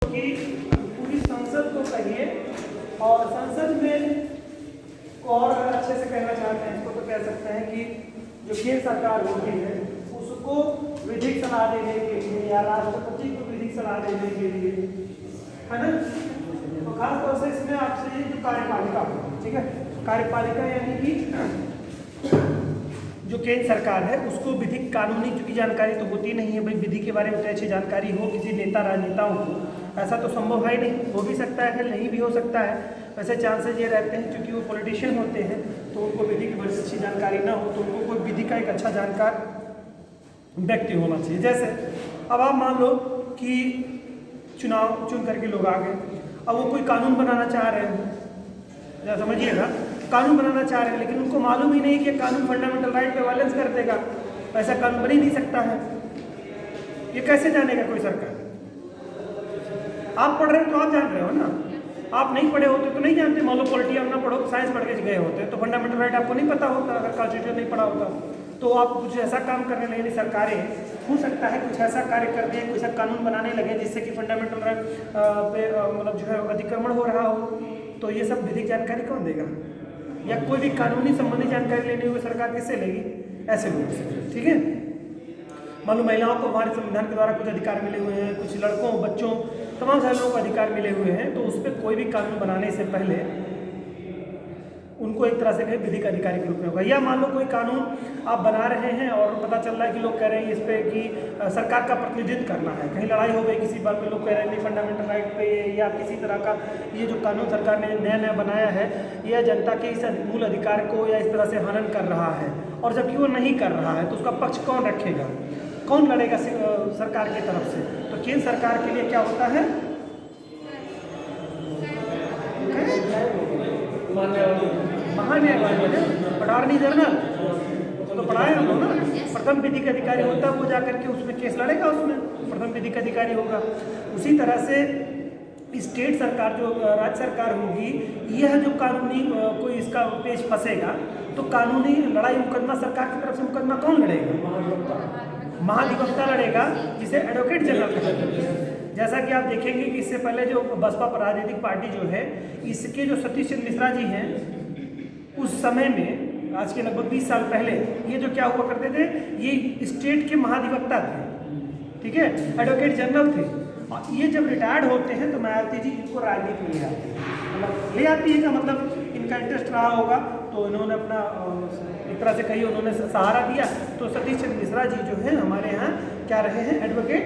कि पूरी संसद को कहिए, और संसद में को और अच्छे से कहना चाहते हैं इसको तो कह सकते हैं कि जो केंद्र सरकार होती है उसको विधिक सलाह देने के लिए या राष्ट्रपति को विधिक सलाह देने के लिए, है ना। तो खास तौर से इसमें आपसे ये जो कार्यपालिका, ठीक है, कार्यपालिका यानी कि जो केंद्र सरकार है उसको विधिक कानूनी चूंकि जानकारी तो होती नहीं है, भाई विधि के बारे में अच्छी जानकारी हो किसी नेता राजनेताओं को, ऐसा तो संभव है नहीं। हो भी सकता है, नहीं भी हो सकता है। वैसे चांसेस ये रहते हैं क्योंकि वो पॉलिटिशियन होते हैं तो उनको विधि की बड़ी अच्छी जानकारी ना हो, तो उनको कोई विधि का एक अच्छा जानकार व्यक्ति होना चाहिए। जैसे अब आप मान लो कि चुनाव चुन करके लोग आ गए, अब वो कोई कानून बनाना चाह रहे हैं, समझिएगा, कानून बनाना चाह रहे हैं, लेकिन उनको मालूम ही नहीं कि कानून फंडामेंटल राइट पे वायलेंस कर देगा, ऐसा कानून बन ही नहीं सकता है। ये कैसे जानेगा कोई सरकार? आप पढ़ रहे हो तो आप जान रहे हो ना, आप नहीं पढ़े होते तो नहीं जानते। मान लो पॉलिटी आप ना पढ़ो, साइंस पढ़ के गए होते तो फंडामेंटल राइट आपको नहीं पता होता, अगर कॉन्स्टिट्यूशन नहीं पढ़ा होता तो आप कुछ ऐसा काम करने लगे, सरकारें हो सकता है कुछ ऐसा कार्य कर दें, कुछ ऐसा कानून बनाने लगे जिससे कि फंडामेंटल राइट पे मतलब जो है अतिक्रमण हो रहा हो, तो ये सब विधिक जानकारी कौन देगा? या कोई भी कानूनी संबंधी जानकारी लेनी हुई सरकार किससे लेगी? ऐसे लोगों से, ठीक है। मान लो महिलाओं को हमारे संविधान के द्वारा कुछ अधिकार मिले हुए हैं, कुछ लड़कों बच्चों तमाम सारे लोगों को अधिकार मिले हुए हैं, तो उस पर कोई भी कानून बनाने से पहले उनको एक तरह से कहीं विधिक अधिकारी के रूप में होगा। या मान लो कोई कानून आप बना रहे हैं और पता चल रहा है कि लोग कह रहे हैं इस पर कि सरकार का प्रतिनिधित्व करना है, कहीं लड़ाई हो गई किसी बात पे, लोग कह रहे हैं नहीं फंडामेंटल राइट पे या किसी तरह का ये जो कानून सरकार ने नया नया बनाया है यह जनता के इस मूल अधिकार को या इस तरह से हनन कर रहा है, और जबकि वो नहीं कर रहा है तो उसका पक्ष कौन रखेगा, कौन लड़ेगा सरकार की तरफ से? तो केंद्र सरकार के लिए क्या होता है? महान्यायवादी है, अटॉर्नी जनरल तो पढ़ाए हम लोग ना। प्रथम विधिक अधिकारी होता है, वो जाकर के उसमें केस लड़ेगा, उसमें प्रथम विधिक अधिकारी होगा। उसी तरह से स्टेट सरकार जो राज्य सरकार होगी, यह जो कानूनी कोई इसका पेश फंसेगा तो कानूनी लड़ाई मुकदमा सरकार की तरफ से मुकदमा कौन लड़ेगा? महाधिवक्ता लड़ेगा, जिसे एडवोकेट जनरल कहते हैं। जैसा कि आप देखेंगे कि इससे पहले जो बसपा राजनीतिक पार्टी जो है, इसके जो सतीश चंद्र मिश्रा जी हैं, उस समय में आज के लगभग 20 साल पहले ये जो क्या हुआ करते थे, ये स्टेट के महाधिवक्ता थे, ठीक है, एडवोकेट जनरल थे। और ये जब रिटायर्ड होते हैं तो मायावती जी इनको राजनीति में ले आते हैं, मतलब ले आती है का मतलब इनका इंटरेस्ट रहा होगा तो इन्होंने अपना एक तरह से कही उन्होंने सहारा दिया। तो सतीश चंद्र मिश्रा जी जो है हमारे यहाँ क्या रहे हैं? एडवोकेट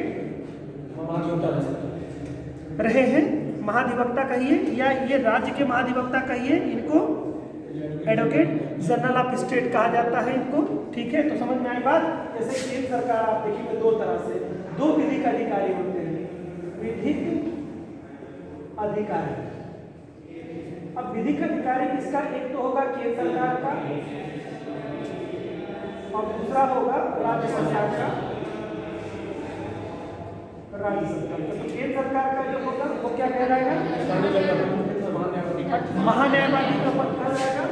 रहे हैं, महाधिवक्ता कहिए या ये राज्य के महाधिवक्ता कहिए, इनको एडवोकेट जनरल ऑफ स्टेट कहा जाता है इनको, ठीक है। तो समझ में आई बात? जैसे केंद्र सरकार आप देखिए दो तरह से, दो विधिक अधिकारी होते हैं, विधिक अधिकारी। अब विधिक अधिकारी किसका? एक तो होगा केंद्र सरकार का और दूसरा होगा राज्य सरकार का। राज्य सरकार का तो केंद्र सरकार का जो होगा वो क्या कहलाएगा? महान्यायवादी का पद कहलाएगा,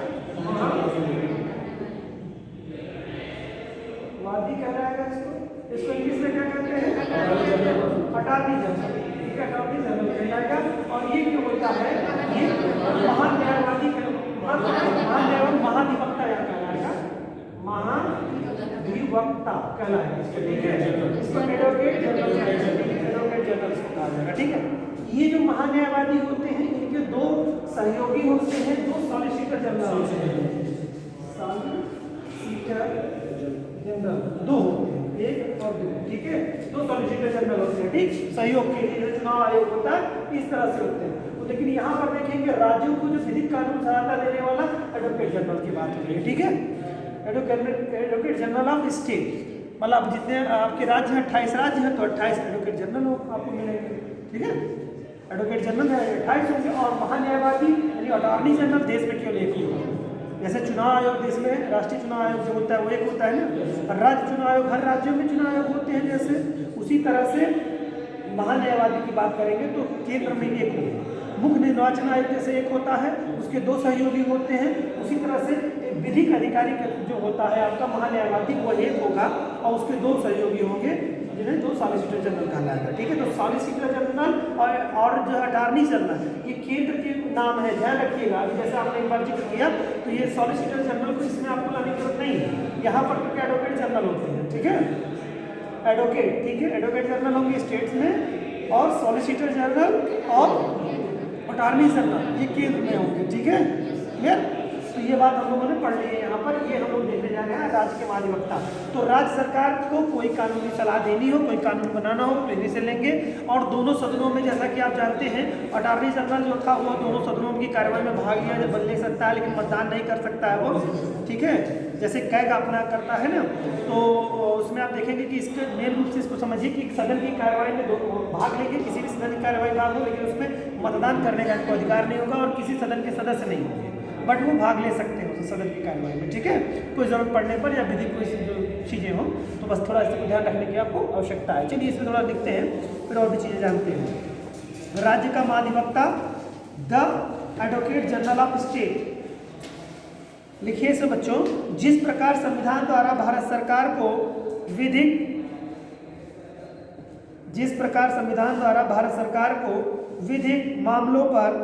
वादी कहलाएगा इसको। इसको इंग्लिश में क्या कहते हैं? अटॉर्नी जनरल, ठीक है, अटॉर्नी जनरल कहलाएगा। और ये जो होता है ये महान्यायवादी महाधिवक्ता या कहलाएगा, महाधिवक्ता कहलाएगा इसको, ठीक है। इसको एडवोकेट जनरल कहा जाएगा, ठीक है। ये जो महान्यायवादी होते हैं इनके दो सहयोगी होते हैं, दो सॉलिसिटर जनरल होते हैं, सॉलिसिटर जनरल दो होते हैं, एक और दो, ठीक है, दो सॉलिसिटर जनरल होते हैं, ठीक, सहयोग के लिए चुनाव आयोग होता है, इस तरह से होते हैं। तो लेकिन यहाँ पर देखेंगे राज्यों को जो विधिक कानून सहायता देने वाला एडवोकेट जनरल की बात हो रही है, ठीक है। एडवोकेट जनरल ऑफ स्टेट, मतलब जितने आपके राज्य हैं 28 राज्य हैं तो 28 एडवोकेट जनरल आपको मिलेंगे, ठीक है। एडवोकेट जनरल 28 होंगे। और महान्यायवादी यानी अटॉर्नी जनरल देश में केवल एक ही होगा। जैसे चुनाव आयोग देश में राष्ट्रीय चुनाव आयोग जो होता है वो एक होता है ना, राज्य चुनाव आयोग हर राज्यों में चुनाव आयोग होते हैं, जैसे उसी तरह से महान्यायवादी की बात करेंगे तो केंद्र में एक होगा। मुख्य निर्वाचन आयोग जैसे एक होता है, उसके दो सहयोगी होते हैं, उसी तरह से विधिक अधिकारी जो होता है आपका महान्यायवादी वो एक होगा और उसके दो सहयोगी होंगे, जिन्हें तो सॉलिसिटर जनरल कहलाएगा। ठीक है, तो सॉलिसिटर जनरल और जो अटॉर्नी जनरल ये केंद्र के नाम है, ध्यान रखिएगा। अभी जैसे आपने एक बार जिक्र किया तो ये सॉलिसिटर जनरल को इसमें आपको लाने की जरूरत नहीं है, यहाँ पर तो एडवोकेट जनरल होते हैं। ठीक है, एडवोकेट, ठीक है, एडवोकेट जनरल होंगे स्टेट्स में और सॉलिसिटर जनरल और अटॉर्नी जनरल ये केंद्र में होंगे। ठीक है, क्लियर। तो ये बात हम लोगों ने पढ़ ली है यहाँ पर। ये हम लोग देखने जा रहे हैं राज्य के महाधिवक्ता। तो राज्य सरकार को कोई कानूनी सलाह देनी हो, कोई कानून बनाना हो तो इन्हीं से लेंगे। और दोनों सदनों में, जैसा कि आप जानते हैं, अटॉर्नी जनरल जो था वो दोनों सदनों की कार्रवाई में भाग लिया, बदल ले सकता है लेकिन मतदान नहीं कर सकता है वो। ठीक है, जैसे कैग अपना करता है ना, तो उसमें आप देखेंगे कि इसके मेन रूप से इसको समझिए कि सदन की कार्रवाई में भाग लेंगे, किसी भी सदन की कार्रवाई का हो, लेकिन उसमें मतदान करने का इनको अधिकार नहीं होगा और किसी सदन के सदस्य नहीं होंगे, बट वो भाग ले सकते हैं उस सदन की कार्रवाई में। ठीक है, कोई ज़रूरत पड़ने पर या विधि कोई जो चीज़ें हों तो बस थोड़ा इसको ध्यान रखने की आपको आवश्यकता है। चलिए इसमें थोड़ा लिखते हैं, फिर और भी चीज़ें जानते हैं। राज्य का महाधिवक्ता the advocate general of state. लिखिए इसे बच्चों, जिस प्रकार संविधान द्वारा भारत सरकार को विधिक जिस प्रकार संविधान द्वारा भारत सरकार को विधिक मामलों पर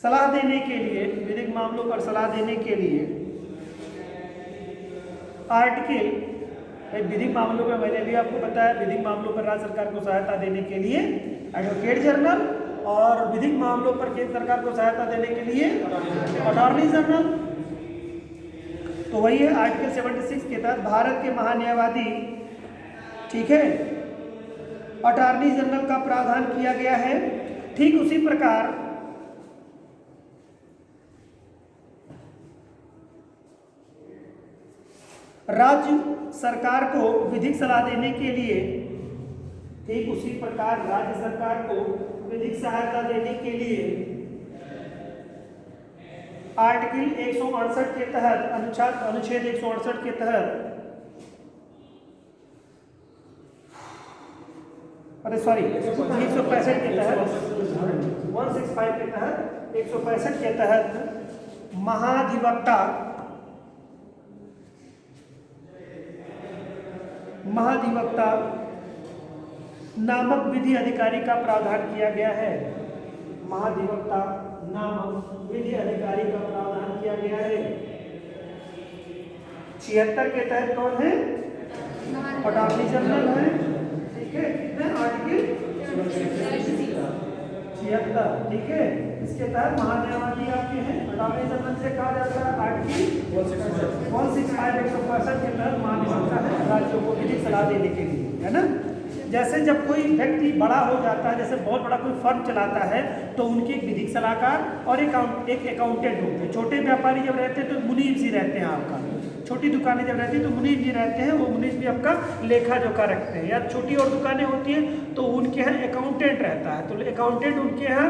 सलाह देने के लिए, विधिक मामलों पर सलाह देने के लिए आर्टिकल, विधिक मामलों में मैंने भी आपको बताया, विधिक मामलों पर राज्य सरकार को सहायता देने के लिए एडवोकेट जनरल और विधिक मामलों पर केंद्र सरकार को सहायता देने के लिए अटॉर्नी जनरल। तो वही है आर्टिकल 76 के तहत भारत के महान्यायवादी, ठीक है, अटॉर्नी जनरल का प्रावधान किया गया है। ठीक उसी प्रकार राज्य सरकार को विधिक सलाह देने के लिए, ठीक उसी प्रकार राज्य सरकार को विधिक सहायता देने के लिए आर्टिकल 168 के तहत, अनुच्छेद 168 के तहत, अरे सॉरी 165 के तहत, 165 के तहत, 165 के तहत महाधिवक्ता नामक विधि अधिकारी का प्रावधान किया गया है। महाधिवक्ता नामक विधि अधिकारी का प्रावधान किया गया है। 76 के तहत कौन है? अटॉर्नी जनरल है। ठीक है, कितने आर्टिकल 76, ठीक है, इसके तहत महान्यायवादी आपके हैं। अटॉर्नी जनरल से कहा जाता है आर्टिकल 165 165 के तहत महाधिवक्ता है राज्यों को विधिक सलाह देने के लिए, है ना। जैसे जब कोई व्यक्ति बड़ा हो जाता है, जैसे बहुत बड़ा कोई फर्म चलाता है, तो उनके एक विधिक सलाहकार और एक अकाउंटेंट होते हैं। छोटे व्यापारी जब रहते हैं तो मुनीब जी रहते हैं आपका, छोटी दुकानें जब रहती हैं तो मुनीब जी रहते हैं, वो मुनीब जी आपका लेखा जोखा रखते हैं। या छोटी और दुकानें होती हैं तो उनके यहाँ अकाउंटेंट रहता है, तो अकाउंटेंट उनके यहाँ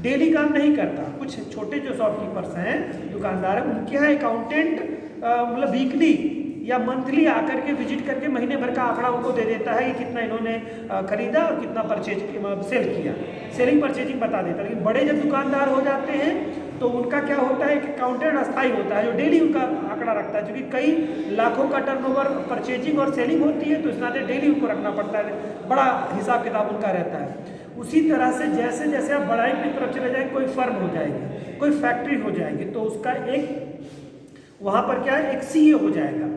डेली काम नहीं करता। कुछ छोटे जो शॉपकीपर्स हैं, दुकानदार हैं, उनके यहाँ अकाउंटेंट मतलब वीकली या मंथली आकर के विजिट करके महीने भर का आंकड़ा उनको दे देता है कि कितना इन्होंने खरीदा और कितना परचेज सेल किया, सेलिंग परचेजिंग बता देता है। लेकिन बड़े जब दुकानदार हो जाते हैं तो उनका क्या होता है कि अकाउंटेंट अस्थायी होता है जो डेली उनका आंकड़ा रखता है, क्योंकि कई लाखों का टर्नओवर परचेजिंग और सेलिंग होती है, तो इस नाते डेली उनको रखना पड़ता है, बड़ा हिसाब किताब उनका रहता है। उसी तरह से जैसे जैसे आप बड़ाई की तरफ चले जाएंगे, कोई फर्म हो जाएगी, कोई फैक्ट्री हो जाएगी, तो उसका एक वहाँ पर क्या है, एक सीए हो जाएगा,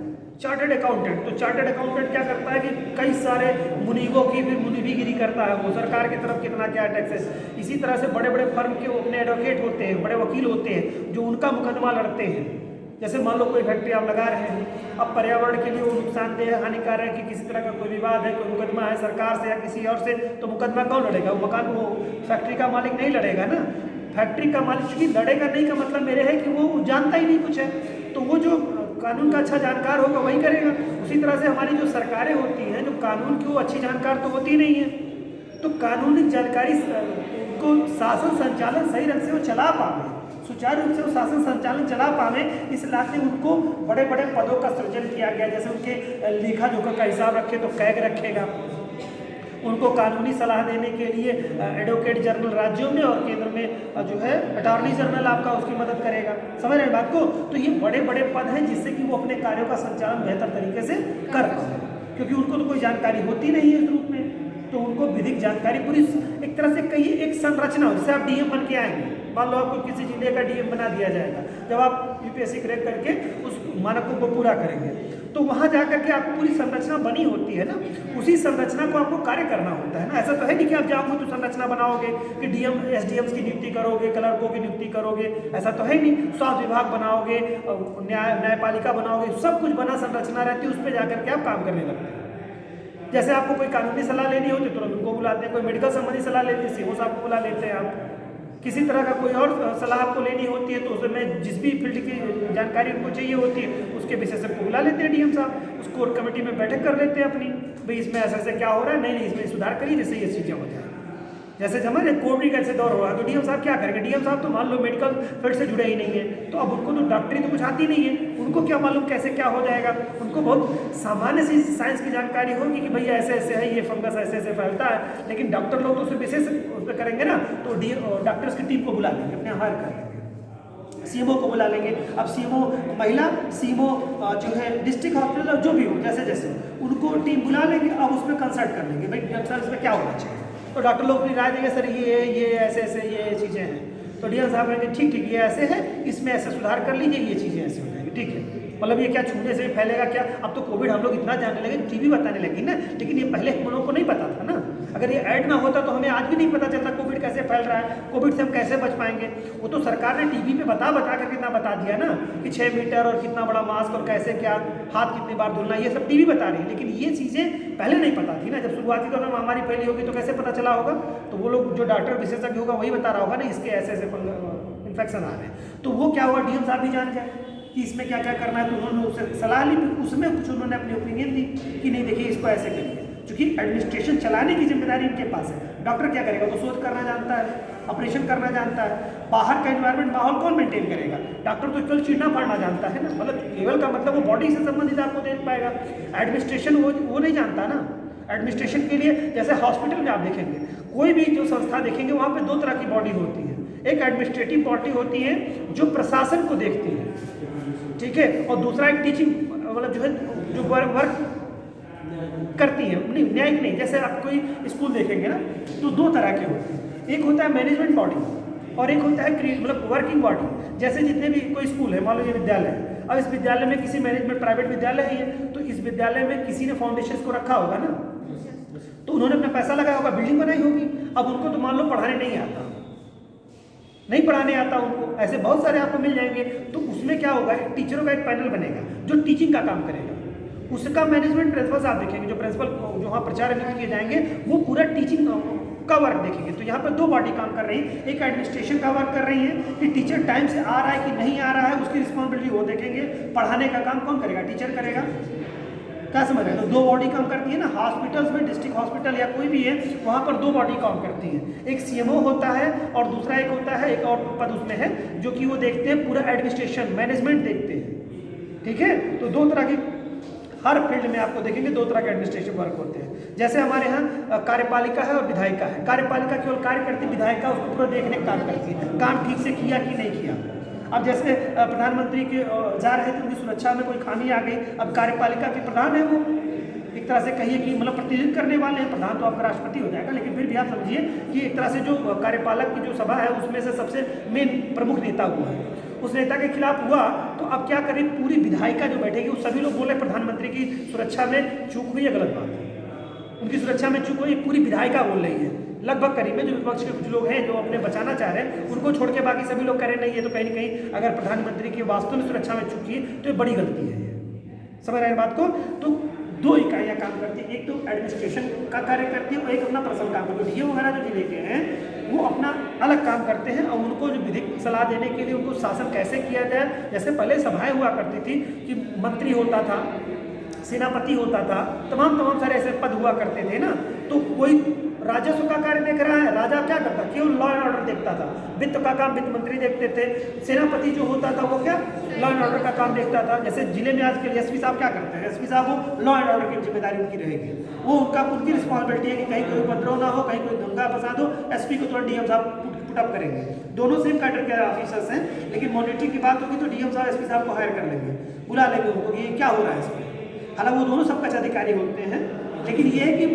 चार्टर्ड अकाउंटेंट। तो चार्टर्ड अकाउंटेंट क्या करता है कि कई सारे मुनीबों की फिर मुनीबीगिरी करता है, वो सरकार की तरफ कितना क्या टैक्स है। इसी तरह से बड़े बड़े फर्म के अपने एडवोकेट होते हैं, बड़े वकील होते हैं जो उनका मुकदमा लड़ते हैं। जैसे मान लो कोई फैक्ट्री आप लगा रहे हैं, अब पर्यावरण के लिए वो नुकसानदेह है, हानिकारक है, कि किसी तरह का कोई विवाद है, कोई मुकदमा है सरकार से या किसी और से, तो मुकदमा कौन लड़ेगा? वो मकान, वो फैक्ट्री का मालिक नहीं लड़ेगा ना। फैक्ट्री का मालिक चूंकि लड़ेगा नहीं का मतलब मेरे है कि वो जानता ही नहीं कुछ है, तो वो जो कानून का अच्छा जानकार होगा वही करेगा। उसी तरह से हमारी जो सरकारें होती हैं, जो कानून की वो अच्छी जानकार तो होती नहीं है, तो कानूनी जानकारी को शासन संचालन सही ढंग से वो चला पावे, सुचारू रूप से वो शासन संचालन चला पावे, इस नाते उनको बड़े बड़े पदों का सृजन किया गया। जैसे उनके लेखा जोखा का हिसाब रखे तो कैग रखेगा, उनको कानूनी सलाह देने के लिए एडवोकेट जनरल राज्यों में और केंद्र में जो है अटॉर्नी जनरल आपका उसकी मदद करेगा। समझ रहे हैं बात को? तो ये बड़े बड़े पद हैं जिससे कि वो अपने कार्यों का संचालन बेहतर तरीके से कर पाए, क्योंकि उनको तो कोई जानकारी होती नहीं है इस रूप में, तो उनको विधिक जानकारी पूरी एक तरह से कहिए एक संरचना हो। जैसे आप डीएम बन के आएंगे, मान लो आपको किसी जिले का डीएम बना दिया जाएगा, जब आप यूपीएससी क्रैक करके उस मानकों को पूरा करेंगे तो वहाँ जा करके आपको पूरी संरचना बनी होती है ना, उसी संरचना को आपको कार्य करना होता है ना। ऐसा तो है नहीं कि आप जाओगे तो संरचना बनाओगे कि डीएम एसडीएम्स की नियुक्ति करोगे, क्लर्कों की नियुक्ति करोगे, ऐसा तो है नहीं। स्वास्थ्य विभाग बनाओगे, न्यायपालिका बनाओगे, सब कुछ बना संरचना रहती है, उस पर जाकर के आप काम करने लगते हैं। जैसे आपको कोई कानूनी सलाह लेनी होती है तुरंत उनको बुलाते हैं, कोई मेडिकल संबंधी सलाह लेनी है सीओ साहब को बुला लेते हैं आप, किसी तरह का कोई और सलाह आपको लेनी होती है तो उसमें जिस भी फील्ड की जानकारी उनको चाहिए होती है उसके विशेषज्ञ को बुला लेते हैं डीएम साहब, उस कोर कमेटी में बैठक कर लेते हैं अपनी, भाई इसमें ऐसा ऐसा क्या हो रहा है, नहीं इसमें सुधार करिए जिससे ये चीज़ें हो जाए। जैसे हमारे कोविड कैसे दौर हो रहा है तो डीएम साहब क्या करेंगे, डीएम साहब तो मान लो मेडिकल फील्ड से जुड़े ही नहीं है, तो अब उनको तो डॉक्टरी तो कुछ आती नहीं है, उनको क्या मालूम कैसे क्या हो जाएगा। उनको बहुत सामान्य सी साइंस की जानकारी होगी कि भैया ऐसे ऐसे है, ये फंगस ऐसे ऐसे फैलता है, लेकिन डॉक्टर लोग तो उसमें विशेष उस पर करेंगे ना, तो डॉक्टर्स की टीम को बुला लेंगे, अपने हायर कर लेंगे, सीएमओ को बुला लेंगे। अब सीएमओ महिला, सीएमओ जो है डिस्ट्रिक्ट हॉस्पिटल जो भी हो जैसे जैसे उनको टीम बुला लेंगे, अब उसमें कंसल्ट कर लेंगे भाई सर इसमें क्या होना चाहिए, तो डॉक्टर लोग अपनी राय देंगे सर ये ऐसे ऐसे ये चीज़ें हैं, तो डीएम साहब कहेंगे ठीक ठीक ये ऐसे है, इसमें ऐसे सुधार कर लीजिए, ये चीज़ें ऐसे हो जाएंगी, ठीक है। मतलब ये क्या छूने से फैलेगा क्या, अब तो कोविड हम लोग इतना जानने लगे, टीवी बताने लगी ना, लेकिन ये पहले हम लोगों को नहीं पता था ना। अगर ये ऐड ना होता तो हमें आज भी नहीं पता चलता कोविड कैसे फैल रहा है, कोविड से हम कैसे बच पाएंगे। वो तो सरकार ने टीवी पे बता कर कितना बता दिया ना कि 6 मीटर और कितना बड़ा मास्क और कैसे क्या हाथ कितनी बार धुलना, ये सब टीवी बता रही है, लेकिन ये चीज़ें पहले नहीं पता थी ना। जब शुरुआती दौर में महामारी फैली होगी तो कैसे पता चला होगा, तो वो लोग जो डॉक्टर विशेषज्ञ होगा वही बता रहा होगा ना इसके ऐसे ऐसे इन्फेक्शन आ रहे हैं। तो वो क्या हुआ, डीएम साहब भी जान गए कि इसमें क्या क्या करना है, तो उन्होंने उससे सलाह ली, उसमें कुछ उन्होंने अपनी ओपिनियन दी कि नहीं देखिए इसको ऐसे करिए, क्योंकि एडमिनिस्ट्रेशन चलाने की जिम्मेदारी इनके पास है। डॉक्टर क्या करेगा, तो शोध करना जानता है, ऑपरेशन करना जानता है, बाहर का एनवायरनमेंट माहौल कौन मेंटेन करेगा, डॉक्टर तो केवल चीरना फाड़ना जानता है ना, मतलब केवल का मतलब वो बॉडी से संबंधित आपको देख पाएगा, एडमिनिस्ट्रेशन वो नहीं जानता ना। एडमिनिस्ट्रेशन के लिए जैसे हॉस्पिटल में आप देखेंगे, कोई भी जो संस्था देखेंगे वहाँ पे 2 तरह की बॉडी होती है, एक एडमिनिस्ट्रेटिव बॉडी होती है जो प्रशासन को देखती है, ठीक है, और दूसरा एक टीचिंग मतलब जो है जो वर्क करती है, नहीं न्यायिक नहीं। जैसे आप कोई स्कूल देखेंगे ना तो 2 तरह के होते हैं, एक होता है मैनेजमेंट बॉडी और एक होता है मतलब वर्किंग बॉडी। जैसे जितने भी कोई स्कूल है, मान लो ये विद्यालय है, अब इस विद्यालय में किसी मैनेजमेंट प्राइवेट विद्यालय है तो इस विद्यालय में किसी ने फाउंडेशन को रखा होगा ना, तो उन्होंने अपना पैसा लगाया होगा, बिल्डिंग बनाई होगी। अब उनको तो मान लो पढ़ाने नहीं पढ़ाने आता उनको, ऐसे बहुत सारे आपको मिल जाएंगे। तो उसमें क्या होगा, टीचरों का एक पैनल बनेगा जो टीचिंग का काम करेगा, उसका मैनेजमेंट प्रिंसिपल आप देखेंगे, जो प्रिंसिपल जो वहाँ प्रचार नियुक्त किए जाएंगे वो पूरा टीचिंग का वर्क देखेंगे। तो यहाँ पर 2 बॉडी काम कर रही है, एक एडमिनिस्ट्रेशन का वर्क कर रही है कि टीचर टाइम से आ रहा है कि नहीं आ रहा है, उसकी रिस्पॉन्सिबिलिटी वो देखेंगे। पढ़ाने का काम कौन करेगा, टीचर करेगा। क्या समझ रहे हैं, तो 2 बॉडी काम करती है ना। हॉस्पिटल्स में डिस्ट्रिक्ट हॉस्पिटल या कोई भी है वहाँ पर 2 बॉडी काम करती है, एक सीएमओ होता है और दूसरा एक होता है, एक और पद उसमें है जो कि वो देखते हैं पूरा एडमिनिस्ट्रेशन मैनेजमेंट देखते हैं, ठीक है। तो 2 तरह की हर फील्ड में आपको देखेंगे 2 तरह के एडमिनिस्ट्रेटिव वर्क होते हैं। जैसे हमारे यहाँ कार्यपालिका है और विधायिका है। कार्यपालिका केवल कार्य करती, विधायिका उसको पूरा देखने का काम करती है, काम ठीक से किया कि नहीं किया। अब जैसे प्रधानमंत्री के जा रहे थे, उनकी सुरक्षा में कोई खामी आ गई, अब कार्यपालिका के प्रधान है वो, एक तरह से कहिए कि मतलब प्रतिनिधित्व करने वाले हैं। प्रधान तो आपका राष्ट्रपति हो जाएगा, लेकिन फिर भी आप समझिए कि एक तरह से जो कार्यपालक की जो सभा है उसमें से सबसे मेन प्रमुख नेता हुआ है, उस नेता के खिलाफ हुआ। तो अब क्या करें, पूरी विधायिका जो बैठेगी वो सभी लोग बोले प्रधानमंत्री की सुरक्षा में चूक हुई है, गलत बात है, उनकी सुरक्षा में चूक हुई, पूरी विधायिका बोल रही है। लगभग करीब में जो विपक्ष के कुछ लोग हैं जो अपने बचाना चाह रहे हैं, उनको छोड़ के बाकी सभी लोग कह रहे नहीं है, तो कहीं ना कहीं अगर प्रधानमंत्री की वास्तव में सुरक्षा में चूकी है तो ये बड़ी गलती है। समझ रहे हैं बात को। तो 2 इकाइयाँ काम करती है, एक तो एडमिनिस्ट्रेशन का कार्य करती है और एक अपना पर्सनल काम करती है। डीएम वगैरह जो जिले के हैं वो अपना अलग काम करते हैं और उनको जो विधिक सलाह देने के लिए उनको शासन कैसे किया जाए। जैसे पहले सभाएं हुआ करती थी कि मंत्री होता था, सेनापति होता था, तमाम सारे ऐसे पद हुआ करते थे ना, तो कोई राजस्व का कार्य देख रहा है, राजा क्या करता, केवल लॉ एंड ऑर्डर देखता था। वित्त का काम वित्त मंत्री देखते थे, सेनापति जो होता था वो क्या लॉ एंड ऑर्डर का काम देखता था। जैसे जिले में आज के एसपी साहब क्या करते हैं, एसपी साहब वो लॉ एंड ऑर्डर की जिम्मेदारी उनकी रहेगी, वो उनकी रिस्पॉन्सिबिलिटी है कि कहीं कोई उपद्रव ना हो, कहीं कोई दंगा फसाद हो, एसपी को तुरंत डीएम साहब पुटअप करेंगे। दोनों सेम कैडर के ऑफिसर्स हैं, लेकिन मॉनिटरिंग की बात होगी तो डीएम साहब एसपी साहब को हायर कर लेंगे, बुला लेंगे उनको, ये क्या हो रहा है इसमें। हालांकि वो दोनों सब कच्छ अधिकारी होते हैं, लेकिन ये है कि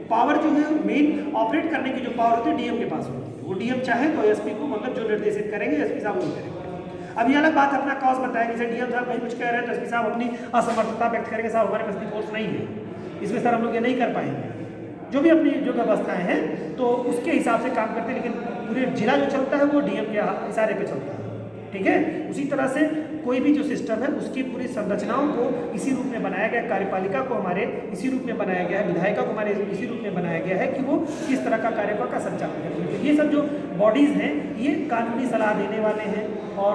पावर जो है मेन ऑपरेट करने की जो पावर होती है डीएम के पास होती है। वो डीएम चाहे तो एसपी को मतलब जो निर्देशित करेंगे एसपी साहब वही करेंगे। अब ये अलग बात अपना कॉज बताया, जैसे डीएम साहब कहीं कुछ कह रहे हैं तो एसपी साहब अपनी असमर्थता व्यक्त करेंगे, साहब हमारे पास फोर्स नहीं है, इसमें सर हम लोग ये नहीं कर पाएंगे। जो भी अपनी जो व्यवस्थाएं हैं तो उसके हिसाब से काम करते हैं, लेकिन पूरे जिला जो चलता है वो डीएम के इशारे पे चलता है, ठीक है। उसी तरह से कोई भी जो सिस्टम है उसकी पूरी संरचनाओं को इसी रूप में बनाया गया, कार्यपालिका को हमारे इसी रूप में बनाया गया है, विधायिका को हमारे इसी रूप में बनाया गया है कि वो किस तरह का कार्यक्रम का संचालन करेंगे। ये सब जो बॉडीज़ हैं ये कानूनी सलाह देने वाले हैं और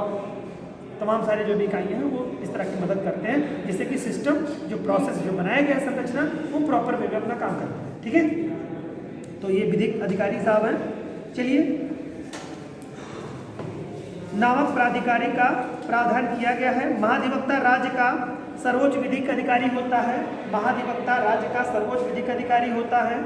तमाम सारे जो भी इकाइयाँ हैं वो इस तरह की मदद करते हैं, जिससे कि सिस्टम जो प्रोसेस जो बनाया गया है संरचना वो प्रॉपर वे में अपना काम करते हैं, ठीक है। तो ये विधिक अधिकारी साहब हैं। चलिए, नामक प्राधिकारी का प्रावधान किया गया है। महाधिवक्ता राज्य का सर्वोच्च विधिक अधिकारी होता है, महाधिवक्ता राज्य का सर्वोच्च विधिक अधिकारी होता है।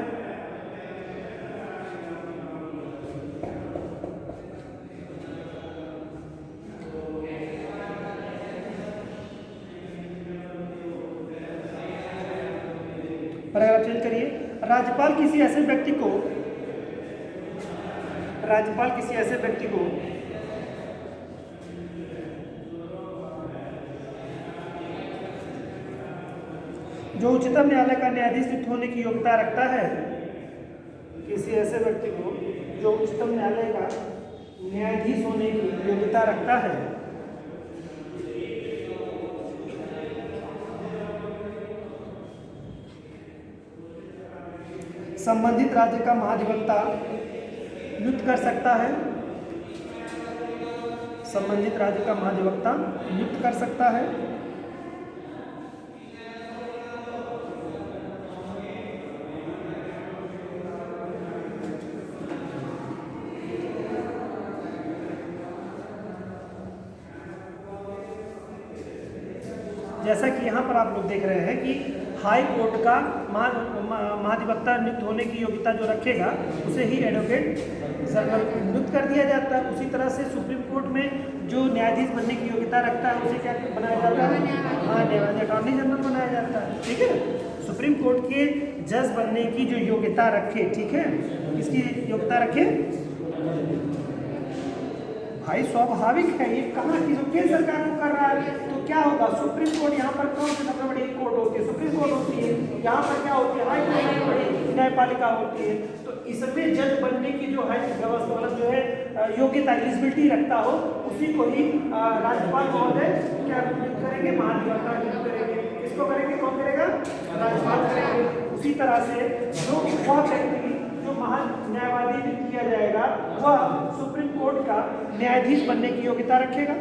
पैराग्राफ चेंज करिए। राज्यपाल किसी ऐसे व्यक्ति को जो उच्चतम न्यायालय का न्यायाधीश नियुक्त होने की योग्यता रखता है, किसी ऐसे व्यक्ति को जो उच्चतम न्यायालय का न्यायाधीश होने की योग्यता रखता है, संबंधित राज्य का महाधिवक्ता नियुक्त कर सकता है, संबंधित राज्य का महाधिवक्ता नियुक्त कर सकता है। जैसा कि यहाँ पर आप लोग देख रहे हैं कि हाई कोर्ट का महाधिवक्ता नियुक्त होने की योग्यता जो रखेगा उसे ही एडवोकेट जनरल नियुक्त कर दिया जाता है। उसी तरह से सुप्रीम कोर्ट में जो न्यायाधीश बनने की योग्यता रखता है उसे क्या बनाया जाता है, न्यायाधीश अटॉर्नी जनरल बनाया जाता है, ठीक है। सुप्रीम कोर्ट के जज बनने की जो योग्यता रखे, ठीक है, किसकी योग्यता रखे भाई, स्वाभाविक है ये कहाँ की केंद्र सरकार को कर रहा है तो क्या होगा, सुप्रीम कोर्ट यहाँ पर कौन सी सबसे बड़ी कोर्ट होती है, सुप्रीम कोर्ट होती है, यहाँ पर क्या होती है, हाई कोर्ट सबसे बड़ी न्यायपालिका होती है। तो इसमें जज बनने की जो है व्यवस्था मतलब जो है योग्यता एलिजिबिलिटी रखता हो उसी को ही राज्यपाल महोदय क्या नियुक्त करेंगे, महाधिवक्ता नियुक्त करेंगे। किसको करेंगे, कौन करेगा, राज्यपाल करेंगे। उसी तरह से जो वह व्यक्ति जो महान्यायवादी नियुक्त किया जाएगा वह सुप्रीम कोर्ट का न्यायाधीश बनने की योग्यता रखेगा।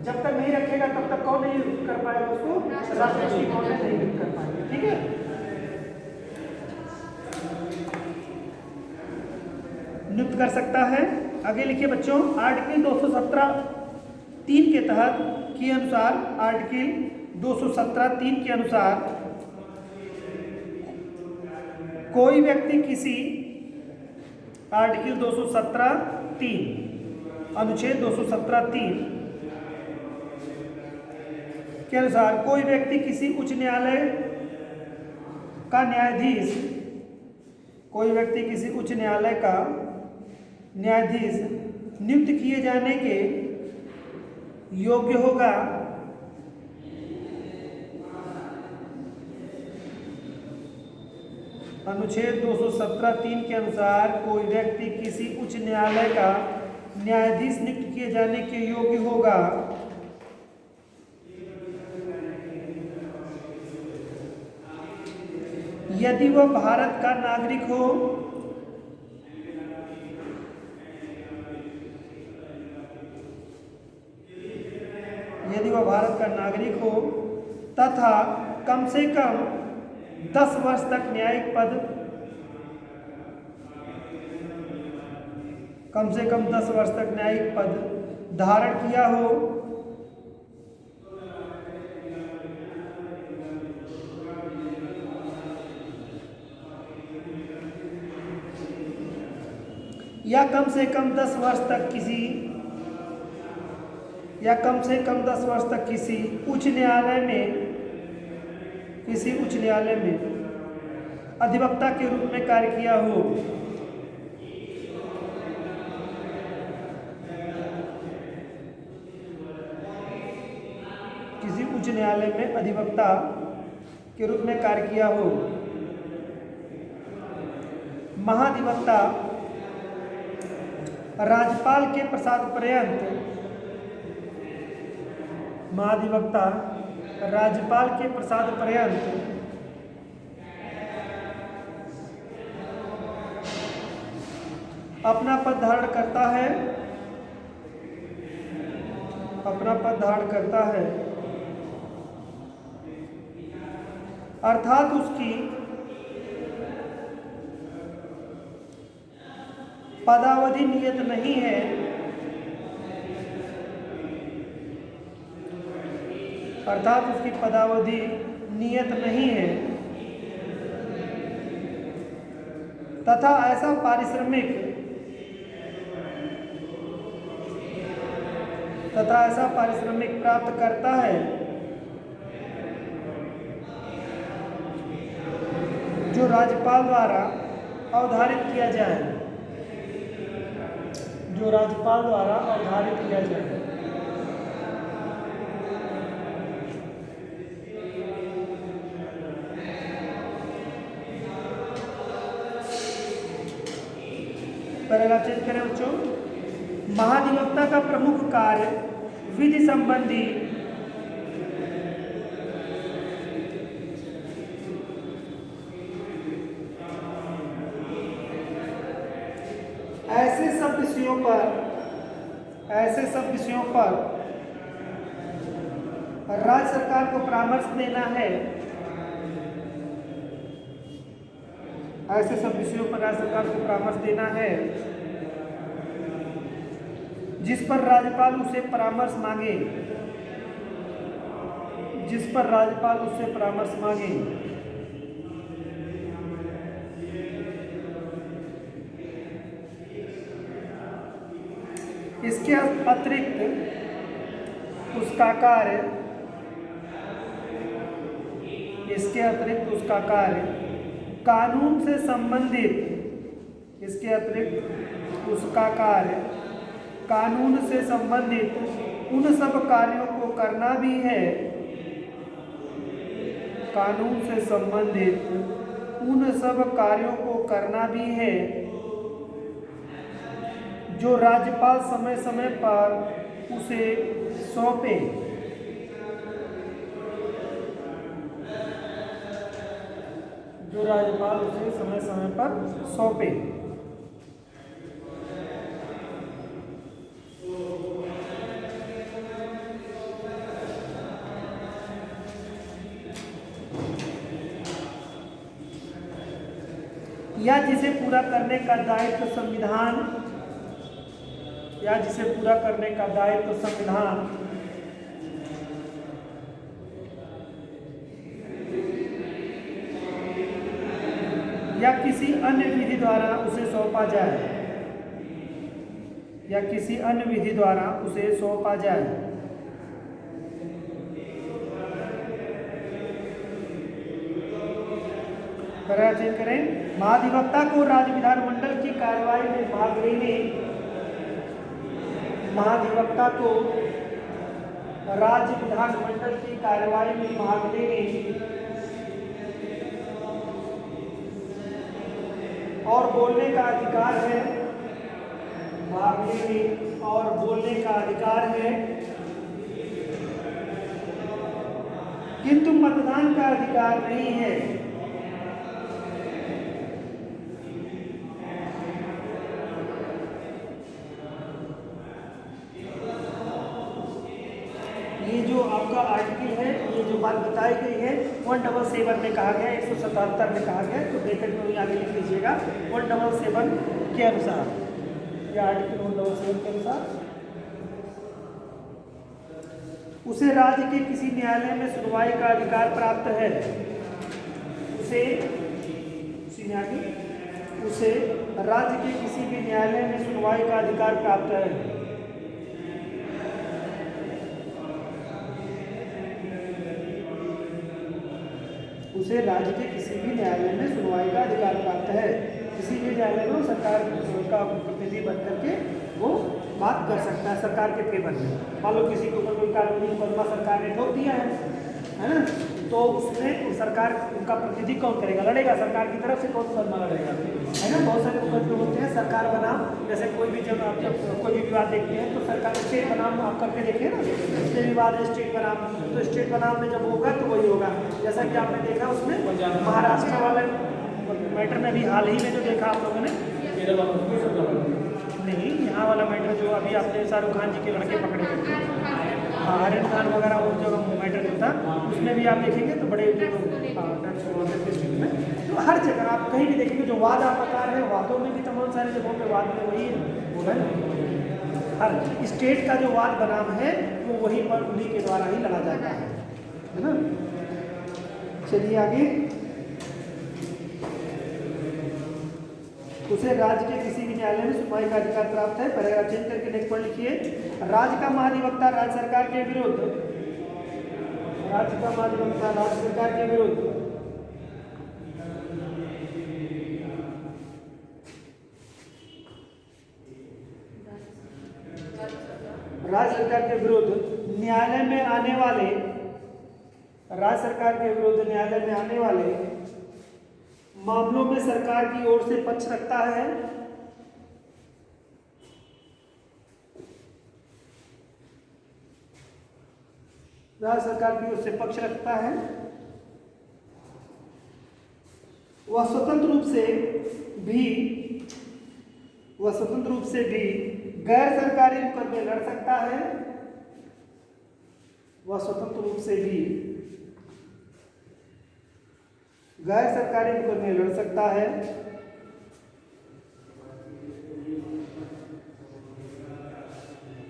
जब तक नहीं रखेगा तब तक कौन नहीं नियुक्त कर पाएगा उसको, राष्ट्रपति महोदय नहीं नियुक्त कर पाएंगे, ठीक है। नियुक्त कर सकता है। आगे लिखिए बच्चों, आर्टिकल 217(3) के तहत के अनुसार, आर्टिकल 217(3) के अनुसार कोई व्यक्ति किसी, आर्टिकल 217(3) अनुच्छेद 217(3) के अनुसार कोई व्यक्ति किसी उच्च न्यायालय का न्यायाधीश, कोई व्यक्ति किसी उच्च न्यायालय का न्यायाधीश नियुक्त किए जाने के योग्य होगा अनुच्छेद 217(3) के अनुसार कोई व्यक्ति किसी उच्च न्यायालय का न्यायाधीश नियुक्त किए जाने के योग्य होगा यदि वह भारत का नागरिक हो, यदि वह भारत का नागरिक हो तथा कम से कम 10 वर्ष तक न्यायिक पद, कम से कम 10 वर्ष तक न्यायिक पद धारण किया हो, या कम से कम 10 वर्ष तक किसी, या कम से कम 10 वर्ष तक किसी उच्च न्यायालय में अधिवक्ता के रूप में कार्य किया हो, किसी उच्च न्यायालय में अधिवक्ता के रूप में कार्य किया हो। महाधिवक्ता राज्यपाल के प्रसाद पर्यंत, महाधिवक्ता राज्यपाल के प्रसाद पर्यंत अपना पद धारण करता है, अपना पद धारण करता है, अर्थात उसकी पदावधि नियत नहीं है, अर्थात उसकी पदावधि नियत नहीं है, तथा ऐसा पारिश्रमिक प्राप्त करता है जो राज्यपाल द्वारा अवधारित किया जाए, जो राज्यपाल द्वारा अवधारित किया जाए। पैराग्राफ चेंज करें बच्चों। महाधिवक्ता का प्रमुख कार्य विधि संबंधी ऐसे सब विषयों पर राज्य सरकार को परामर्श देना है, ऐसे सब विषयों पर राज्य सरकार को परामर्श देना है जिस पर राज्यपाल उससे परामर्श मांगे, जिस पर राज्यपाल उससे परामर्श मांगे। इसके अतिरिक्त उसका कार्य, इसके अतिरिक्त उसका कार्य कानून से संबंधित, इसके अतिरिक्त उसका कार्य कानून से संबंधित उन सब कार्यों को करना भी है, कानून से संबंधित उन सब कार्यों को करना भी है जो राज्यपाल समय समय पर उसे सौंपे, जो राज्यपाल उसे समय समय पर सौंपे। या जिसे पूरा करने का दायित्व संविधान, या जिसे पूरा करने का दायित्व संविधान या किसी अन्य विधि द्वारा उसे सौंपा जाए, या किसी अन्य विधि द्वारा उसे सौंपा जाए। चेंज करें। महाधिवक्ता को राज्य विधानमंडल की कार्यवाही में भाग लेने, महाधिवक्ता को राज्य विधानमंडल की कार्यवाही में भाग लेने और बोलने का अधिकार है, भाग लेने और बोलने का अधिकार है, किंतु मतदान का अधिकार नहीं है। ये जो आपका आर्टिकल है, ये जो बात बताई गई है 177 में कहा गया, 177 में कहा गया, तो ब्रैकेट में आगे लिख लीजिएगा 177 के अनुसार, या आर्टिकल 177 के अनुसार उसे राज्य के किसी न्यायालय में सुनवाई का अधिकार प्राप्त है। उसे राज्य के किसी भी न्यायालय में सुनवाई का अधिकार प्राप्त है। उसे राज्य के किसी भी न्यायालय में सुनवाई का अधिकार प्राप्त है। किसी भी न्यायालय में सरकार का प्रतिनिधि बन करके वो बात कर सकता है सरकार के फेवर में। मान लो किसी के ऊपर कोई कानूनी मुकदमा सरकार ने ठोक दिया है ना, तो उसमें सरकार उनका प्रतिनिधि कौन करेगा, लड़ेगा, सरकार की तरफ से कौन मुकदमा लड़ेगा, है ना। बहुत सारे मुकदमे होते हैं सरकार बनाम, जैसे कोई भी जब आप जब कोई भी विवाद देखते हैं तो सरकार स्टेट बनाम आप करके देखिए ना, इसमें विवाद है स्टेट बनाम, तो स्टेट बनाम में जब होगा तो वही होगा। जैसा कि आपने देखा उसमें महाराष्ट्र वाले मैटर में भी हाल ही में जो देखा आप लोगों ने, नहीं यहाँ वाला मैटर जो अभी आपने शाहरुख खान जी के लड़के पकड़े गए थे, आर्यन खान वगैरह वो जो मैटर जो था उसमें भी आप देखेंगे तो बड़े जो डिस्ट्रिक्ट में, तो हर जगह आप कहीं भी देखेंगे जो वाद आप बता रहे हैं, वादों में भी तमाम सारी जगहों पे वाद में वही है, हर स्टेट का जो वाद बनाम है वो वहीं पर उन्हीं के द्वारा ही लड़ा जाता है ना। चलिए आगे, उसे राज्य के किसी भी न्यायालय में सुनवाई का अधिकार प्राप्त है। पैराग्राफ चेंज करके नेक्स्ट पॉइंट लिखिए, राज्य का महाधिवक्ता राज्य सरकार के विरुद्ध, राज्य का महाधिवक्ता राज्य सरकार के विरुद्ध राज्य सरकार के विरुद्ध न्यायालय में आने वाले, राज्य सरकार के विरुद्ध न्यायालय में आने वाले मामलों में सरकार की ओर से पक्ष रखता है। राज्य सरकार की ओर से पक्ष रखता है। वह स्वतंत्र रूप से भी गैर सरकारी मुकदमे लड़ सकता है। वह स्वतंत्र रूप से भी गैर सरकारी मुकदमे लड़ सकता है,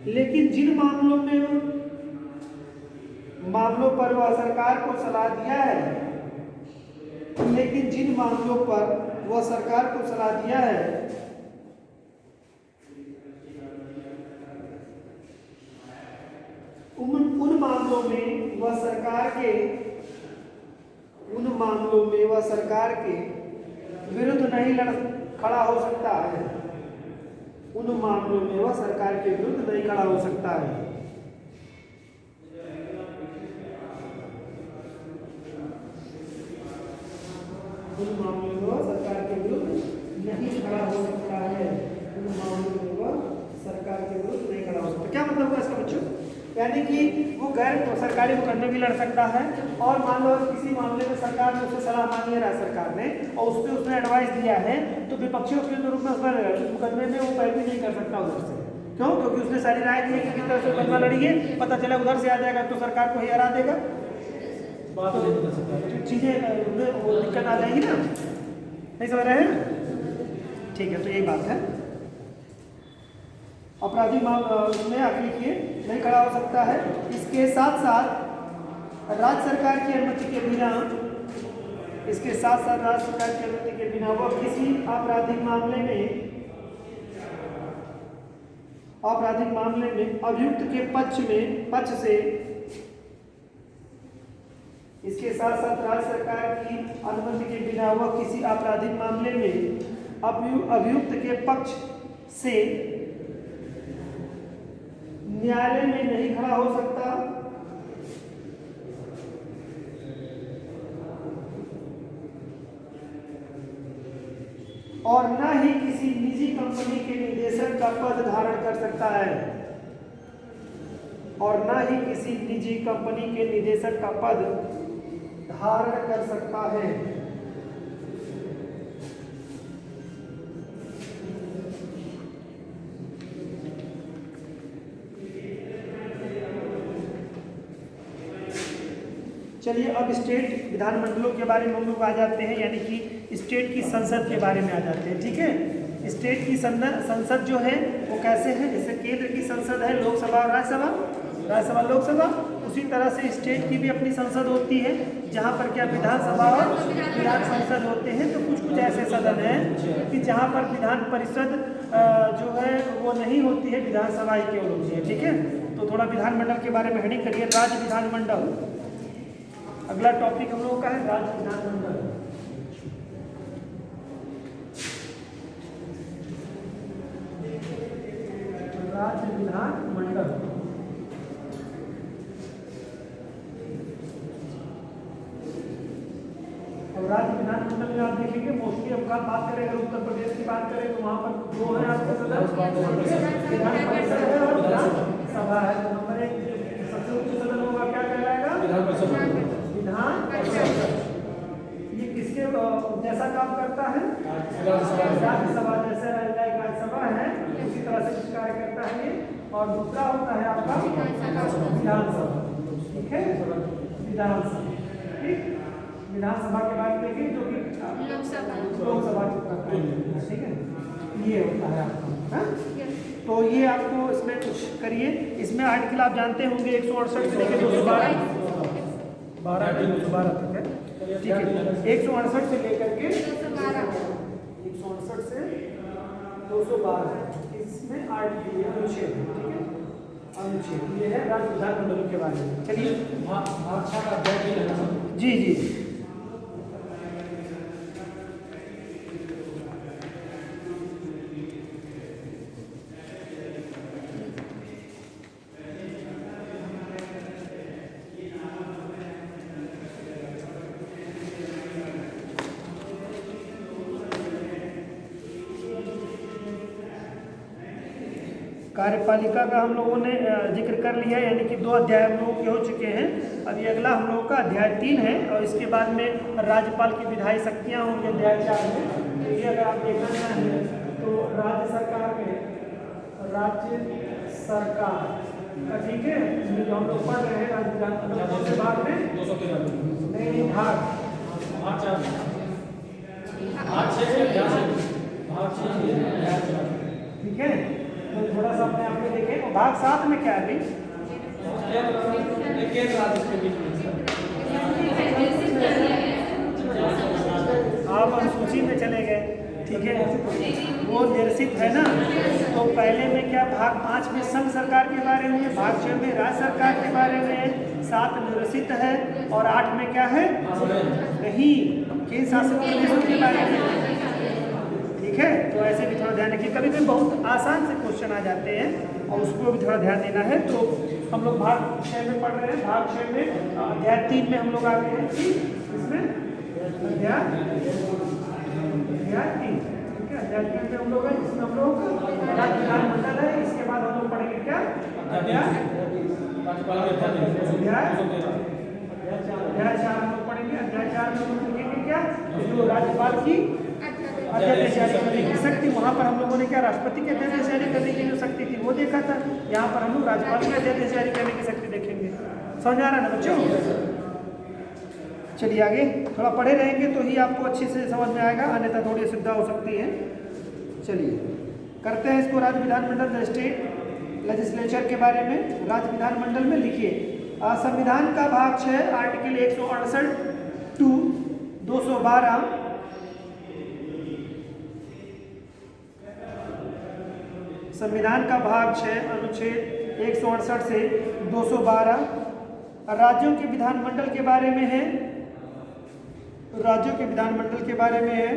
लेकिन जिन मामलों पर वह सरकार को सलाह दिया है, लेकिन जिन मामलों पर वह सरकार को सलाह दिया है उन मामलों में वह सरकार के विरुद्ध नहीं खड़ा हो सकता है। उन मामलों में वह सरकार के विरुद्ध नहीं खड़ा हो सकता है। उन मामलों में वह सरकार के विरुद्ध नहीं खड़ा हो सकता है। उन मामलों में वह सरकार के विरुद्ध नहीं खड़ा हो सकता। क्या मतलब हुआ इसका बच्चों? यानी कि वो गैर सरकारी मुकदमे भी लड़ सकता है, और मान लो किसी मामले में सरकार ने उससे सलाह मांगी है राज्य सरकार ने, और उसने एडवाइस दिया है, तो विपक्षी वकील के रूप में उस मुकदमे में वो पैरवी नहीं कर सकता उधर से। क्यों? क्योंकि उसने सारी राय दी है कि किस तरह से मुकदमा लड़िए, पता चला उधर से आ जाएगा तो सरकार को ही हरा देगा, चीजें वो दिक्कत आ जाएगी ना। नहीं समझ रहे हैं? ठीक है, तो यही बात है। आपराधिक मामले में आगे लिखिए नहीं खड़ा हो सकता है। इसके साथ साथ राज्य सरकार की अनुमति के बिना, वह किसी आपराधिक मामले में अभियुक्त के पक्ष से, इसके साथ साथ राज्य सरकार की अनुमति के बिना वह किसी आपराधिक मामले में अभियुक्त के पक्ष से न्यायालय में नहीं खड़ा हो सकता, और न ही किसी निजी कंपनी के निदेशक का पद धारण कर सकता है, और न ही किसी निजी कंपनी के निदेशक का पद धारण कर सकता है। चलिए अब स्टेट विधानमंडलों के बारे में हम लोग आ जाते हैं, यानी कि स्टेट की संसद के बारे में आ जाते हैं। ठीक है, स्टेट की संसद जो है वो कैसे है, जैसे केंद्र की संसद है लोकसभा और राज्यसभा, राज्यसभा लोकसभा, उसी तरह से स्टेट की भी अपनी संसद होती है, जहाँ पर क्या विधानसभा और विधान संसद होते हैं। तो कुछ कुछ ऐसे सदन हैं कि जहाँ पर विधान परिषद जो है वो नहीं होती है, विधानसभा ही केवल होती है। ठीक है, तो थोड़ा विधानमंडल के बारे में हेडिंग करिए, राज्य विधानमंडल। अगला टॉपिक हम लोगों का है राज्य विधानमंडल। राज्य विधानमंडल और राज्य विधानमंडल में आप देखेंगे मोस्टली हम बात करें, अगर उत्तर प्रदेश की बात करें तो वहाँ पर दो है आपके सदन, विधान परिषद है और विधानसभा है। तो नंबर एक सबसे उच्च सदन होगा, क्या कहलाएगा, विधान परिषद। ये किसके जैसा काम करता है, राज्यसभा जैसे राज्यसभा है उसी तरह से कार्य करता है ये। और दूसरा होता है आपका विधानसभा। ठीक है, विधानसभा। ठीक, विधानसभा के बाद देखिए जो कि लोकसभा करता है। ठीक है, ये होता है आपका। तो ये आपको इसमें कुछ करिए, इसमें आर्टिकल आप जानते होंगे 168 से लेकर 212 तक है। ठीक है, 168 से लेकर के 168 से 212 इसमें आर्टिकल अनुच्छेद। ठीक है, अनुच्छेद ये है राज्य विधानमंडल के बारे में। चलिए जी जी कार्यपालिका का हम लोगों ने जिक्र कर लिया, यानी कि 2 अध्याय हम लोगों के हो चुके हैं। अभी अगला हम लोगों का अध्याय 3 है और इसके बाद में राज्यपाल की विधायी शक्तियाँ होंगी अध्याय 4 में। ये अगर आप देखना चाहें तो राज्य सरकार में राज्य सरकार का, ठीक है, जो हम लोग पढ़ रहे हैं राज्य विधानमंडल के भाग में 213 नहीं भाग 4 ठीक है। तो थोड़ा सा अपने आप में देखें, भाग 7 में क्या है अभी, आप अनुसूची में चले गए। ठीक है, वो निर्सित है ना, तो पहले में क्या भाग 5 में संघ सरकार के बारे में, भाग 6 में राज्य सरकार के बारे में, 7 निर्सित है और 8 में क्या है, नहीं केंद्र शासित प्रदेशों के बारे में। ठीक है, तो ऐसे भी थोड़ा ध्यान रखिए, कभी कभी बहुत आसान से क्वेश्चन आ जाते हैं और उसको भी थोड़ा ध्यान देना है। तो हम लोग भाग 6 में पढ़ रहे हैं, भाग 6 में अध्याय 3 में हम लोग आ गए हैं, इसमें अध्याय 3। ठीक है, अध्याय 3 में हम लोग हैं, इसमें हम लोग राज्य विधानमंडल है। इसके बाद हम लोग पढ़ेंगे क्या, अध्याय 4 हम लोग पढ़ेंगे। अध्याय 4 में हम लोग देखेंगे क्या, जो राज्यपाल की अध्यादेश जारी करने की शक्ति, वहाँ पर हम लोगों ने क्या राष्ट्रपति के अध्यादेश जारी करने की जो शक्ति थी वो देखा था। यहाँ पर हम लोग राज्यपाल के अध्यादेश जारी करने की शक्ति देखेंगे। समझ आ रहा है ना बच्चों? चलिए आगे थोड़ा पढ़े रहेंगे तो ही आपको अच्छे से समझ में आएगा, अन्यथा थोड़ी असुविधा हो सकती है। चलिए करते हैं इसको, राज्य विधानमंडल स्टेट लेजिस्लेचर के बारे में। राज्य विधानमंडल में लिखिए, संविधान का भाग 6 आर्टिकल 168 टू 212 संविधान का भाग 6 अनुच्छेद 168 से 212 राज्यों के विधानमंडल के बारे में है, राज्यों के विधानमंडल के बारे में है।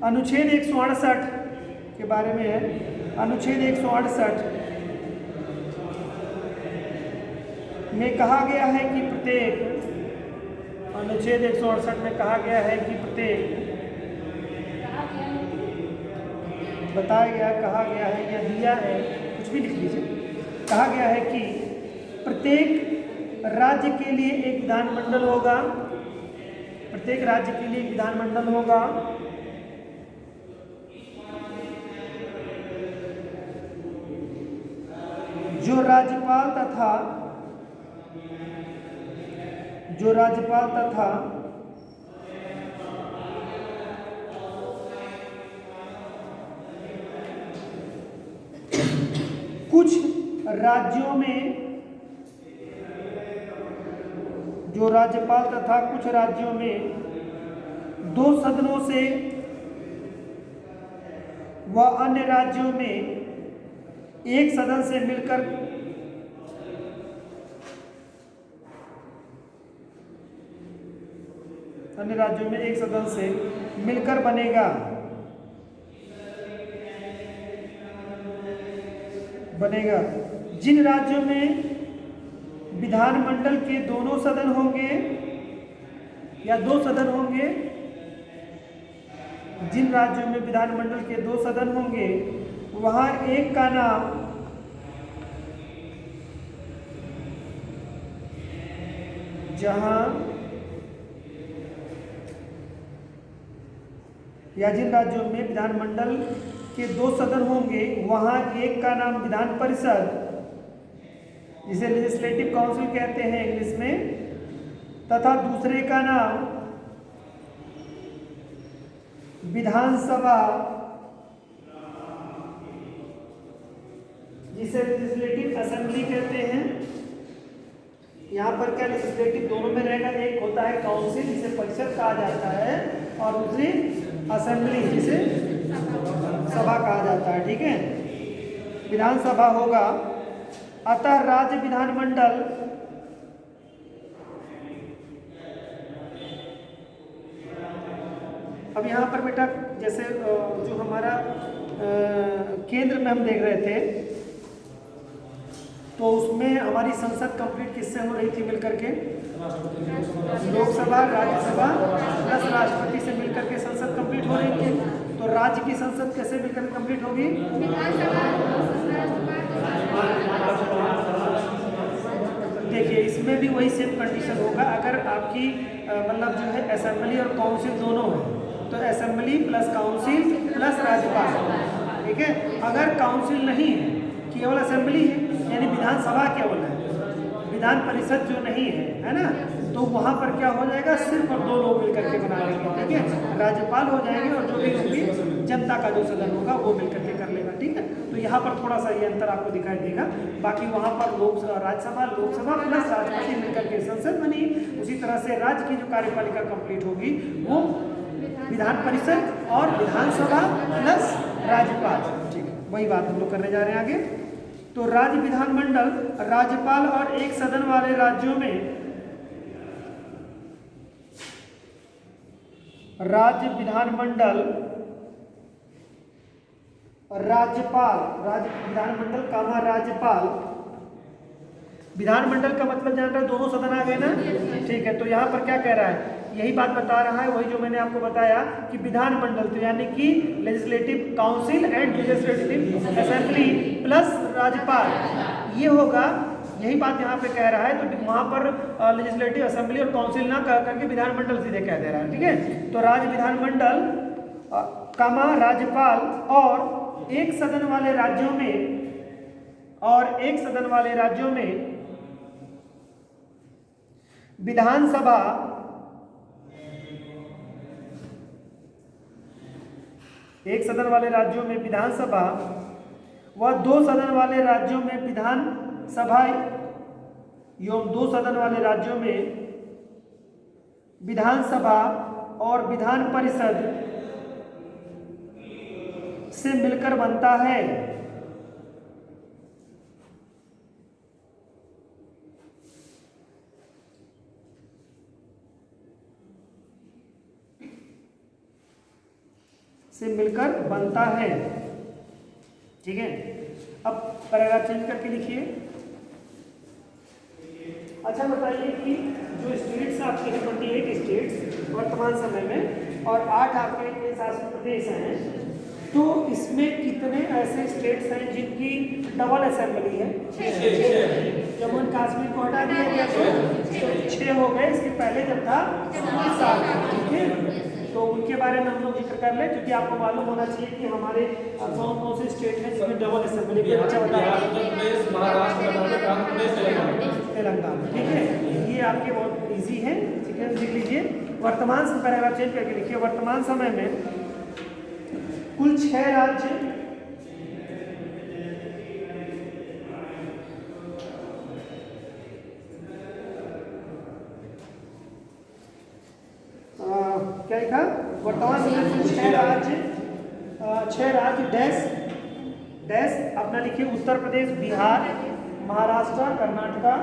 अनुच्छेद 168 के बारे में है, अनुच्छेद 168 में कहा गया है कि प्रत्येक, अनुच्छेद 168 में कहा गया है कि प्रत्येक, बताया गया, कहा गया है या दिया है, कुछ भी लिख लीजिए, कहा गया है कि प्रत्येक राज्य के लिए एक विधानमंडल होगा, प्रत्येक राज्य के लिए एक विधानमंडल होगा जो राज्यपाल तथा कुछ राज्यों में दो सदनों से व अन्य राज्यों में एक सदन से मिलकर बनेगा। जिन राज्यों में विधानमंडल के दोनों सदन होंगे या दो सदन होंगे, जिन राज्यों में विधानमंडल के दो सदन होंगे, वहां एक का नाम जिन राज्यों में विधानमंडल के दो सदन होंगे, वहां एक का नाम विधान परिषद, जिसे लेजिस्लेटिव काउंसिल कहते हैं इंग्लिश में, तथा दूसरे का नाम विधानसभा, जिसे लेजिस्लेटिव असेंबली कहते हैं। यहाँ पर क्या लेजिस्लेटिव दोनों में रहेगा, एक होता है काउंसिल जिसे परिषद कहा जाता है, और दूसरी असेंबली जिसे सभा कहा जाता है। ठीक है, विधानसभा होगा। अतः राज्य विधानमंडल अब यहाँ पर बेटा जैसे जो हमारा केंद्र में हम देख रहे थे, तो उसमें हमारी संसद कंप्लीट किससे हो रही थी मिलकर के? लोकसभा, राज्यसभा प्लस राष्ट्रपति से मिलकर के संसद कंप्लीट हो रही थी। तो राज्य की संसद कैसे मिलकर कंप्लीट होगी? देखिए, इसमें भी वही सेम कंडीशन होगा। अगर आपकी मतलब जो है असेंबली और काउंसिल दोनों है, तो असेंबली प्लस काउंसिल प्लस राज्यपाल। ठीक है, अगर काउंसिल नहीं है, केवल असेंबली है, यानी विधानसभा केवल है, विधान परिषद जो नहीं है ना, तो वहाँ पर क्या हो जाएगा, सिर्फ और दो लोग मिलकर के बना लेंगे। ठीक है, राज्यपाल हो जाएंगे और जो भी होगी जनता का जो सदन होगा वो मिलकर के कर लेगा। ठीक है, तो यहाँ पर थोड़ा सा ये अंतर आपको दिखाई देगा। बाकी वहाँ पर राज्यसभा लोकसभा प्लस राष्ट्रपति मिलकर के संसद बनी। उसी तरह से राज्य की जो कार्यपालिका कंप्लीट होगी वो विधान परिषद और विधानसभा प्लस राज्यपाल। ठीक है, वही बात हम लोग करने जा रहे हैं आगे। तो राज्य विधानमंडल राज्यपाल और एक सदन वाले राज्यों में राज्य विधानमंडल राज्यपाल, राज्य विधानमंडल कामा राज्यपाल। विधानमंडल का मतलब जान रहे हैं, दोनों सदन आ गए ना। ठीक है, तो यहाँ पर क्या कह रहा है, यही बात बता रहा है, वही जो मैंने आपको बताया कि विधानमंडल तो यानी कि legislative council and legislative assembly plus राज्यपाल, ये होगा। यही बात यहाँ पे कह रहा है। तो वहाँ पर लेजिस्लेटिव असेंबली और काउंसिल ना कह करके विधानमंडल सीधे कह दे रहा है। ठीक है, तो राज्य विधानमंडल कामा राज्यपाल और एक सदन वाले राज्यों में विधानसभा एक सदन वाले राज्यों में विधानसभा व दो सदन वाले राज्यों में विधानसभा एवं दो सदन वाले राज्यों में विधानसभा और विधान परिषद से मिलकर बनता है। ठीक है, अब पैराग्राफ चेंज करके लिखिए। अच्छा बताइए कि जो स्टेट्स आपके हैं 28 स्टेट्स वर्तमान समय में और 8 आपके शासित प्रदेश हैं, तो इसमें कितने ऐसे स्टेट्स हैं जिनकी डबल असेंबली है? जम्मू एंड कश्मीर को हटा दिया गया तो 6 हो गए। इसके पहले जब था 7। ठीक है, तो उनके बारे में हम लोग जिक्र कर ले, क्योंकि आपको मालूम होना चाहिए कि हमारे कौन कौन से स्टेट हैं जिसमें डबल असेंबली के बच्चा बताया तेलंगाना। ठीक है, ये आपके बहुत इजी है। ठीक है, लिख लीजिए। वर्तमान समय पैराग्राफ चेंज करके लिखिए। वर्तमान समय में कुल 6 राज्य क्या लिखा? वर्तमान समय में 6 राज्य डैश अपना लिखिए। उत्तर प्रदेश, बिहार, महाराष्ट्र, कर्नाटका।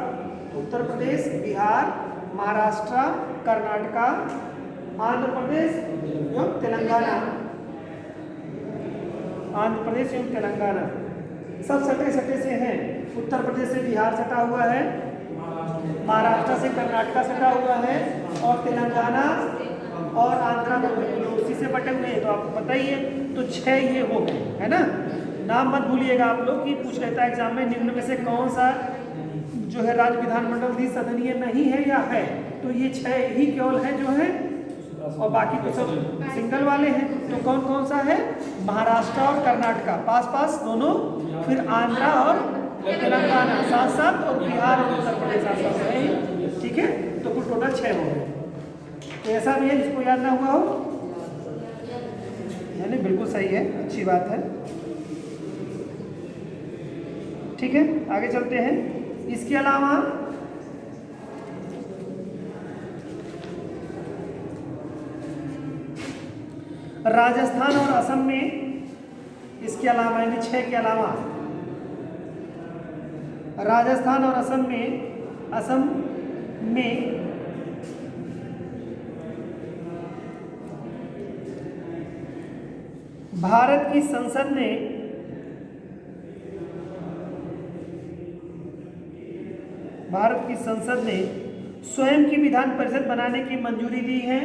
उत्तर प्रदेश, बिहार, महाराष्ट्र, कर्नाटका, आंध्र प्रदेश एवं तेलंगाना। आंध्र प्रदेश एवं तेलंगाना सब सटे से हैं। उत्तर प्रदेश से बिहार सटा हुआ है, महाराष्ट्र से कर्नाटका सटा हुआ है, और तेलंगाना और आंध्रा उसी से बटे हुए हैं। तो आपको पता ही है, तो 6 ये हो गए, है ना। नाम मत भूलिएगा आप लोग कि पूछ लेता है एग्जाम में, निम्न में से कौन सा जो है राज्य विधानमंडल द्विसदनीय नहीं है या है। तो ये 6 ही केवल है जो है, और बाकी तो सब सिंगल वाले हैं। तो कौन कौन सा है? महाराष्ट्र और कर्नाटका पास दोनों, फिर आंध्रा और तेलंगाना साथ, और बिहार और उत्तर प्रदेश साथ है। ठीक है, तो कुल टोटल 6 हो गए। तो ऐसा भी है जिसको याद ना हुआ हो, यानी बिल्कुल सही है, अच्छी बात है। ठीक है, आगे चलते हैं। इसके अलावा राजस्थान और असम में, इसके अलावा यानी 6 के अलावा राजस्थान और असम में भारत की संसद ने स्वयं की विधान परिषद बनाने की मंजूरी दी है।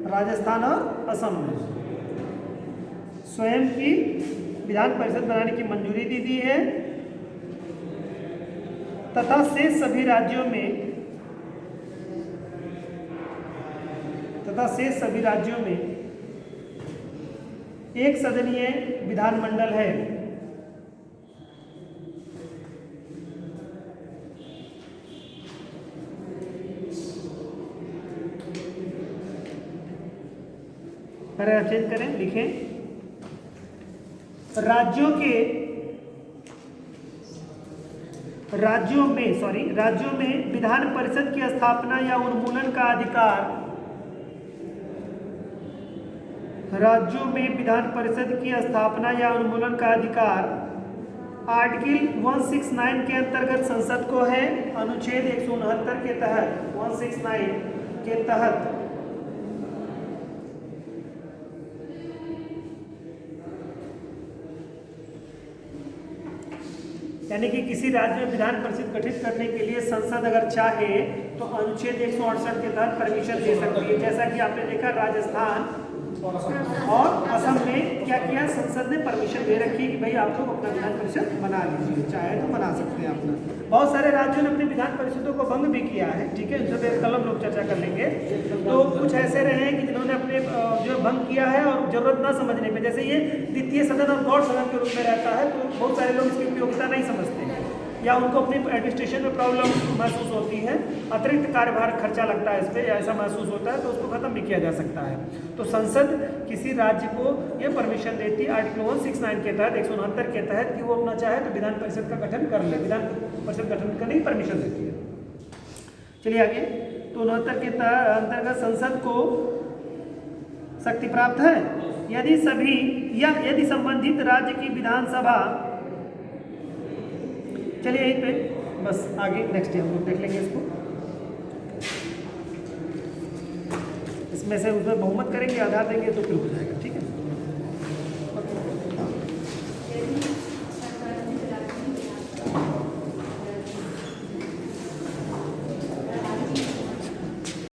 राजस्थान और असम में स्वयं की विधान परिषद बनाने की मंजूरी दी है, तथा शेष सभी राज्यों में एक सदनीय विधानमंडल है। पैराग्राफ चेंज करें, लिखें। राज्यों में विधान परिषद की स्थापना या उन्मूलन का अधिकार, राज्यों में विधान परिषद की स्थापना या उन्मूलन का अधिकार आर्टिकल 169 के अंतर्गत संसद को है। अनुच्छेद 169 के तहत, 169 के तहत यानी कि किसी राज्य में विधान परिषद गठित करने के लिए संसद अगर चाहे तो अनुच्छेद 168 के तहत परमिशन दे सकती है। जैसा कि आपने देखा राजस्थान और असम में क्या किया, संसद ने परमिशन दे रखी कि भाई आप लोग अपना विधान परिषद बना लीजिए, चाहे तो बना सकते हैं अपना। बहुत सारे राज्यों ने अपनी विधान परिषदों को भंग भी किया है। ठीक है, उन पर कल हम लोग चर्चा कर लेंगे। तो कुछ ऐसे रहे हैं कि जिन्होंने अपने जो भंग किया है और जरूरत ना समझने पे, जैसे ये द्वितीय सदन और गौड़ सदन के रूप में रहता है, तो बहुत सारे लोग इसकी उपयोगिता नहीं समझते हैं, या उनको अपनी एडमिनिस्ट्रेशन में प्रॉब्लम महसूस होती है, अतिरिक्त कार्यभार खर्चा लगता है इस पर, या ऐसा महसूस होता है, तो उसको खत्म भी किया जा सकता है। तो संसद किसी राज्य को ये परमिशन देती है आर्टिकल 169 के तहत, 169 के तहत, कि वो अपना चाहे तो विधान परिषद का गठन कर ले। विधान परिषद गठन करने की परमिशन देती है। चलिए आगे। तो 69 के अंतर्गत संसद को शक्ति प्राप्त है यदि संबंधित राज्य की विधानसभा, चलिए यहीं पे बस, आगे नेक्स्ट हम लोग देख लेंगे इसको। इसमें से उसमें बहुमत करेंगे, आधार देंगे तो फिर हो जाएगा।